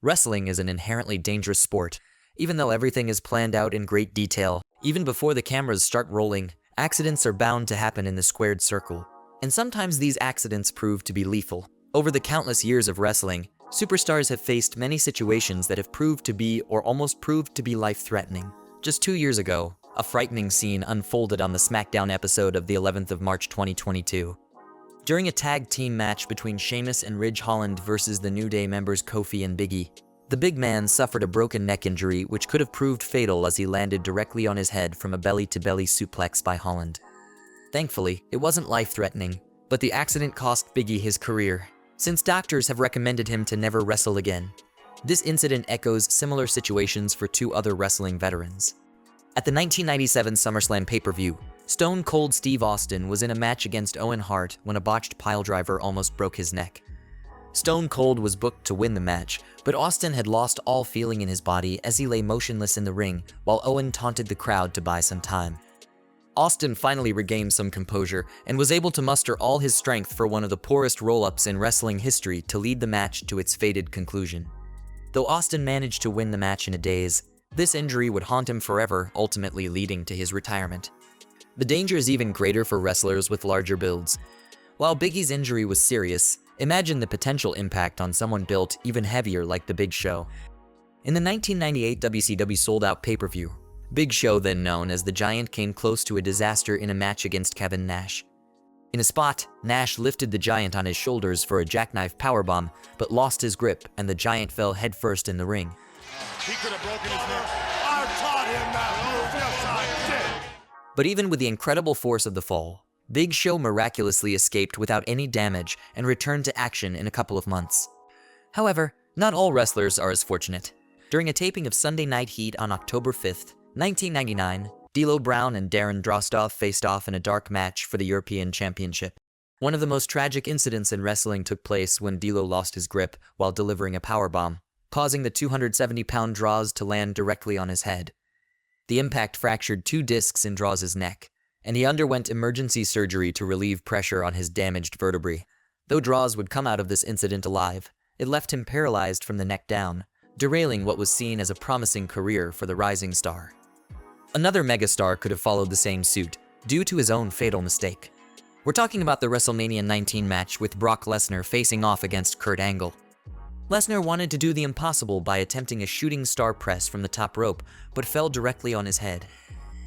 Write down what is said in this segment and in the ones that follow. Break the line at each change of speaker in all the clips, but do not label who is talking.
Wrestling is an inherently dangerous sport. Even though everything is planned out in great detail, even before the cameras start rolling, accidents are bound to happen in the squared circle. And sometimes these accidents prove to be lethal. Over the countless years of wrestling, superstars have faced many situations that have proved to be or almost proved to be life-threatening. Just 2 years ago, a frightening scene unfolded on the SmackDown episode of the 11th of March 2022. During a tag team match between Sheamus and Ridge Holland versus the New Day members Kofi and Big E, the big man suffered a broken neck injury which could have proved fatal as he landed directly on his head from a belly-to-belly suplex by Holland. Thankfully, it wasn't life-threatening, but the accident cost Big E his career, since doctors have recommended him to never wrestle again. This incident echoes similar situations for 2 other wrestling veterans. At the 1997 SummerSlam pay-per-view, Stone Cold Steve Austin was in a match against Owen Hart when a botched piledriver almost broke his neck. Stone Cold was booked to win the match, but Austin had lost all feeling in his body as he lay motionless in the ring while Owen taunted the crowd to buy some time. Austin finally regained some composure and was able to muster all his strength for one of the poorest roll-ups in wrestling history to lead the match to its fated conclusion. Though Austin managed to win the match in a daze, this injury would haunt him forever, ultimately leading to his retirement. The danger is even greater for wrestlers with larger builds. While Big E's injury was serious, imagine the potential impact on someone built even heavier like the Big Show. In the 1998 WCW sold-out pay-per-view, Big Show, then known as the Giant, came close to a disaster in a match against Kevin Nash. In a spot, Nash lifted the Giant on his shoulders for a jackknife powerbomb, but lost his grip and the Giant fell headfirst in the ring.
He could have broken his neck. I taught him that move. Yes, I did.
But even with the incredible force of the fall, Big Show miraculously escaped without any damage and returned to action in a couple of months. However, not all wrestlers are as fortunate. During a taping of Sunday Night Heat on October 5th, 1999, D'Lo Brown and Darren Drozdov faced off in a dark match for the European Championship. One of the most tragic incidents in wrestling took place when D'Lo lost his grip while delivering a powerbomb, causing the 270-pound Droz to land directly on his head. The impact fractured 2 discs in Droz's neck, and he underwent emergency surgery to relieve pressure on his damaged vertebrae. Though Droz would come out of this incident alive, it left him paralyzed from the neck down, derailing what was seen as a promising career for the rising star. Another megastar could have followed the same suit, due to his own fatal mistake. We're talking about the WrestleMania 19 match with Brock Lesnar facing off against Kurt Angle. Lesnar wanted to do the impossible by attempting a shooting star press from the top rope, but fell directly on his head.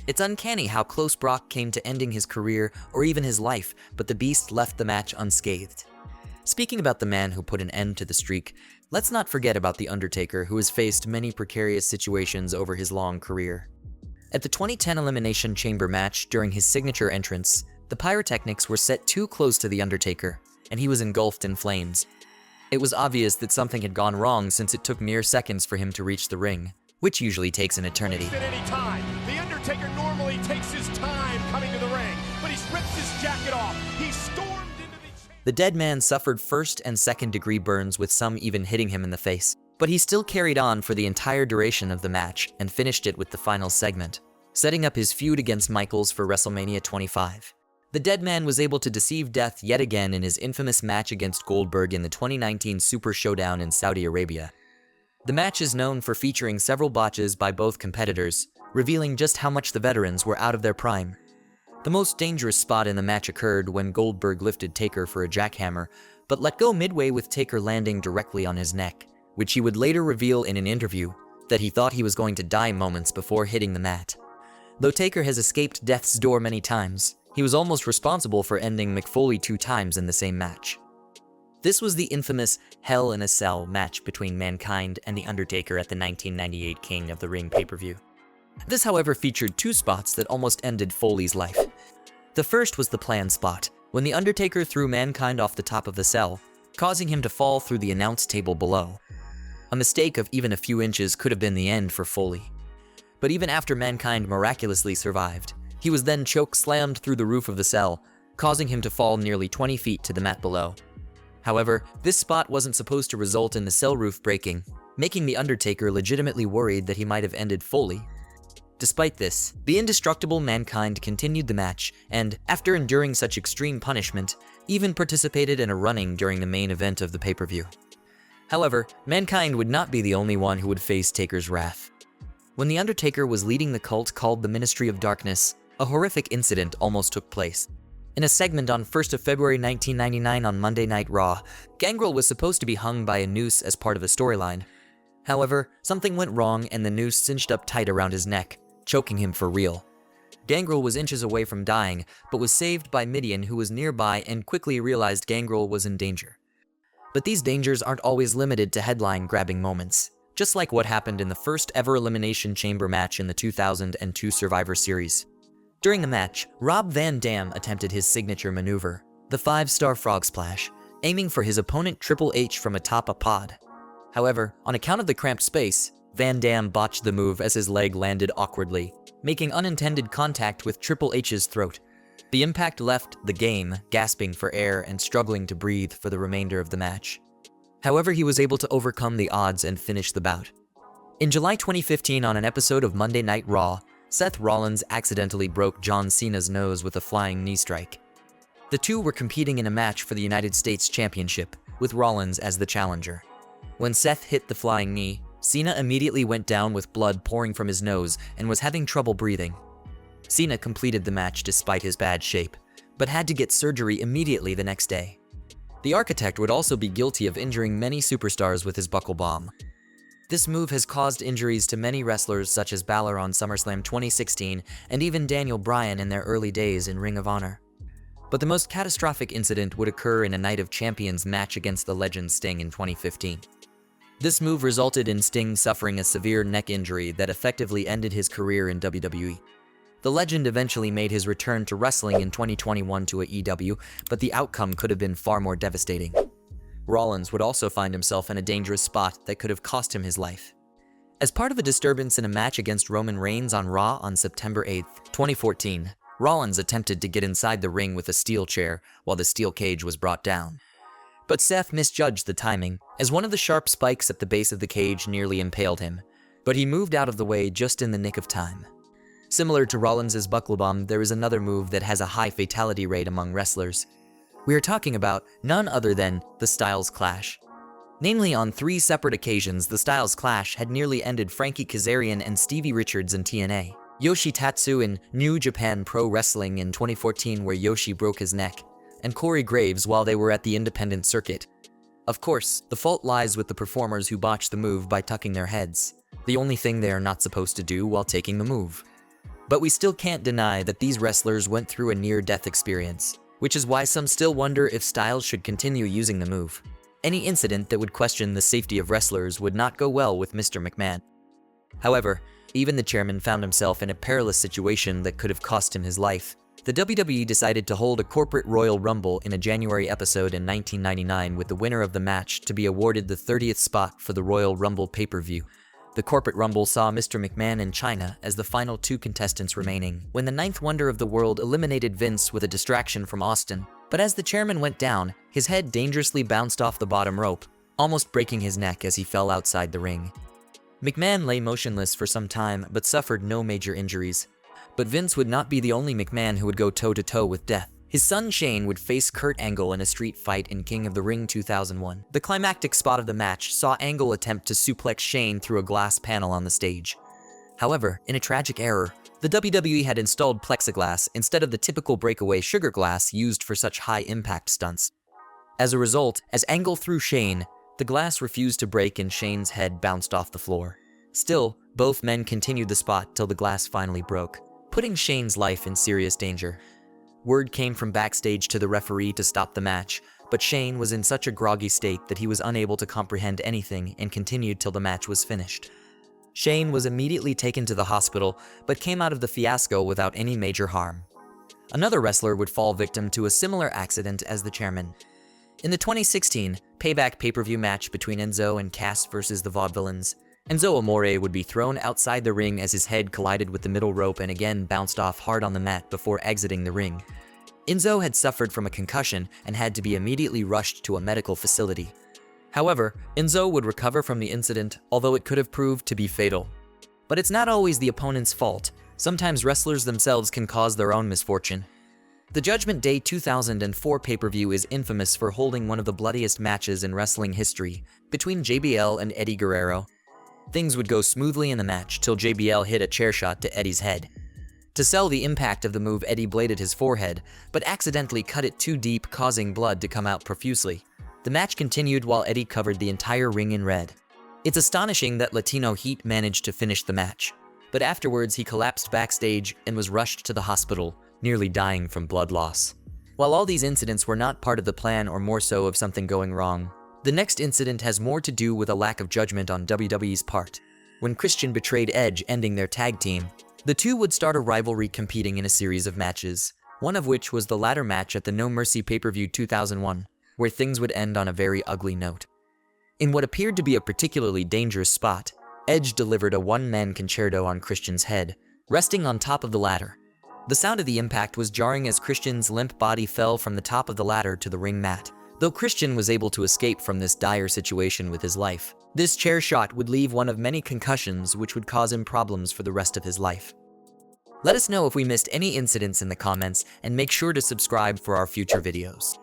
It's uncanny how close Brock came to ending his career or even his life, but the Beast left the match unscathed. Speaking about the man who put an end to the streak, let's not forget about The Undertaker, who has faced many precarious situations over his long career. At the 2010 Elimination Chamber match during his signature entrance, the pyrotechnics were set too close to The Undertaker, and he was engulfed in flames. It was obvious that something had gone wrong since it took mere seconds for him to reach the ring, which usually takes an eternity.
At any time. The Undertaker normally takes his time coming to the ring, but he's ripped his jacket off. He stormed into
The dead man suffered first and second-degree burns, with some even hitting him in the face. But he still carried on for the entire duration of the match and finished it with the final segment, setting up his feud against Michaels for WrestleMania 25. The dead man was able to deceive death yet again in his infamous match against Goldberg in the 2019 Super Showdown in Saudi Arabia. The match is known for featuring several botches by both competitors, revealing just how much the veterans were out of their prime. The most dangerous spot in the match occurred when Goldberg lifted Taker for a jackhammer, but let go midway with Taker landing directly on his neck, which he would later reveal in an interview that he thought he was going to die moments before hitting the mat. Though Taker has escaped death's door many times, he was almost responsible for ending Mick Foley 2 times in the same match. This was the infamous Hell in a Cell match between Mankind and The Undertaker at the 1998 King of the Ring pay-per-view. This, however, featured 2 spots that almost ended Foley's life. The first was the planned spot, when The Undertaker threw Mankind off the top of the cell, causing him to fall through the announce table below. A mistake of even a few inches could have been the end for Foley. But even after Mankind miraculously survived, he was then choke-slammed through the roof of the cell, causing him to fall nearly 20 feet to the mat below. However, this spot wasn't supposed to result in the cell roof breaking, making The Undertaker legitimately worried that he might have ended Foley. Despite this, the indestructible Mankind continued the match and, after enduring such extreme punishment, even participated in a running during the main event of the pay-per-view. However, Mankind would not be the only one who would face Taker's wrath. When The Undertaker was leading the cult called the Ministry of Darkness, a horrific incident almost took place. In a segment on 1st of February 1999 on Monday Night Raw, Gangrel was supposed to be hung by a noose as part of a storyline. However, something went wrong and the noose cinched up tight around his neck, choking him for real. Gangrel was inches away from dying, but was saved by Midian, who was nearby and quickly realized Gangrel was in danger. But these dangers aren't always limited to headline-grabbing moments, just like what happened in the first ever Elimination Chamber match in the 2002 Survivor Series. During the match, Rob Van Dam attempted his signature maneuver, the 5-star frog splash, aiming for his opponent Triple H from atop a pod. However, on account of the cramped space, Van Dam botched the move as his leg landed awkwardly, making unintended contact with Triple H's throat. The impact left the game gasping for air and struggling to breathe for the remainder of the match. However, he was able to overcome the odds and finish the bout. In July 2015, on an episode of Monday Night Raw, Seth Rollins accidentally broke John Cena's nose with a flying knee strike. The two were competing in a match for the United States Championship, with Rollins as the challenger. When Seth hit the flying knee, Cena immediately went down with blood pouring from his nose and was having trouble breathing. Cena completed the match despite his bad shape, but had to get surgery immediately the next day. The Architect would also be guilty of injuring many superstars with his buckle bomb. This move has caused injuries to many wrestlers such as Balor on SummerSlam 2016 and even Daniel Bryan in their early days in Ring of Honor. But the most catastrophic incident would occur in a Night of Champions match against the legend Sting in 2015. This move resulted in Sting suffering a severe neck injury that effectively ended his career in WWE. The legend eventually made his return to wrestling in 2021 to AEW, but the outcome could have been far more devastating. Rollins would also find himself in a dangerous spot that could have cost him his life. As part of a disturbance in a match against Roman Reigns on Raw on September 8, 2014, Rollins attempted to get inside the ring with a steel chair while the steel cage was brought down. But Seth misjudged the timing, as one of the sharp spikes at the base of the cage nearly impaled him, but he moved out of the way just in the nick of time. Similar to Rollins' buckle bomb, there is another move that has a high fatality rate among wrestlers. We are talking about none other than the Styles Clash. Namely, on 3 separate occasions, the Styles Clash had nearly ended Frankie Kazarian and Stevie Richards in TNA, Yoshi Tatsu in New Japan Pro Wrestling in 2014 where Yoshi broke his neck, and Corey Graves while they were at the independent circuit. Of course, the fault lies with the performers who botched the move by tucking their heads, the only thing they are not supposed to do while taking the move. But we still can't deny that these wrestlers went through a near-death experience, which is why some still wonder if Styles should continue using the move. Any incident that would question the safety of wrestlers would not go well with Mr. McMahon. However, even the chairman found himself in a perilous situation that could have cost him his life. The WWE decided to hold a corporate Royal Rumble in a January episode in 1999 with the winner of the match to be awarded the 30th spot for the Royal Rumble pay-per-view. The corporate Rumble saw Mr. McMahon and Chyna as the final 2 contestants remaining, when the 9th wonder of the world eliminated Vince with a distraction from Austin. But as the chairman went down, his head dangerously bounced off the bottom rope, almost breaking his neck as he fell outside the ring. McMahon lay motionless for some time but suffered no major injuries. But Vince would not be the only McMahon who would go toe-to-toe with death. His son Shane would face Kurt Angle in a street fight in King of the Ring 2001. The climactic spot of the match saw Angle attempt to suplex Shane through a glass panel on the stage. However, in a tragic error, the WWE had installed plexiglass instead of the typical breakaway sugar glass used for such high-impact stunts. As a result, as Angle threw Shane, the glass refused to break and Shane's head bounced off the floor. Still, both men continued the spot till the glass finally broke, putting Shane's life in serious danger. Word came from backstage to the referee to stop the match, but Shane was in such a groggy state that he was unable to comprehend anything and continued till the match was finished. Shane was immediately taken to the hospital, but came out of the fiasco without any major harm. Another wrestler would fall victim to a similar accident as the chairman. In the 2016 Payback pay-per-view match between Enzo and Cass versus the Vaudevillains, Enzo Amore would be thrown outside the ring as his head collided with the middle rope and again bounced off hard on the mat before exiting the ring. Enzo had suffered from a concussion and had to be immediately rushed to a medical facility. However, Enzo would recover from the incident, although it could have proved to be fatal. But it's not always the opponent's fault. Sometimes wrestlers themselves can cause their own misfortune. The Judgment Day 2004 pay-per-view is infamous for holding one of the bloodiest matches in wrestling history, between JBL and Eddie Guerrero. Things would go smoothly in the match till JBL hit a chair shot to Eddie's head. To sell the impact of the move, Eddie bladed his forehead, but accidentally cut it too deep, causing blood to come out profusely. The match continued while Eddie covered the entire ring in red. It's astonishing that Latino Heat managed to finish the match, but afterwards he collapsed backstage and was rushed to the hospital, nearly dying from blood loss. While all these incidents were not part of the plan or more so of something going wrong, the next incident has more to do with a lack of judgment on WWE's part. When Christian betrayed Edge, ending their tag team, the two would start a rivalry, competing in a series of matches, one of which was the ladder match at the No Mercy pay-per-view 2001, where things would end on a very ugly note. In what appeared to be a particularly dangerous spot, Edge delivered a one-man concerto on Christian's head, resting on top of the ladder. The sound of the impact was jarring as Christian's limp body fell from the top of the ladder to the ring mat. Though Christian was able to escape from this dire situation with his life, this chair shot would leave one of many concussions which would cause him problems for the rest of his life. Let us know if we missed any incidents in the comments, and make sure to subscribe for our future videos.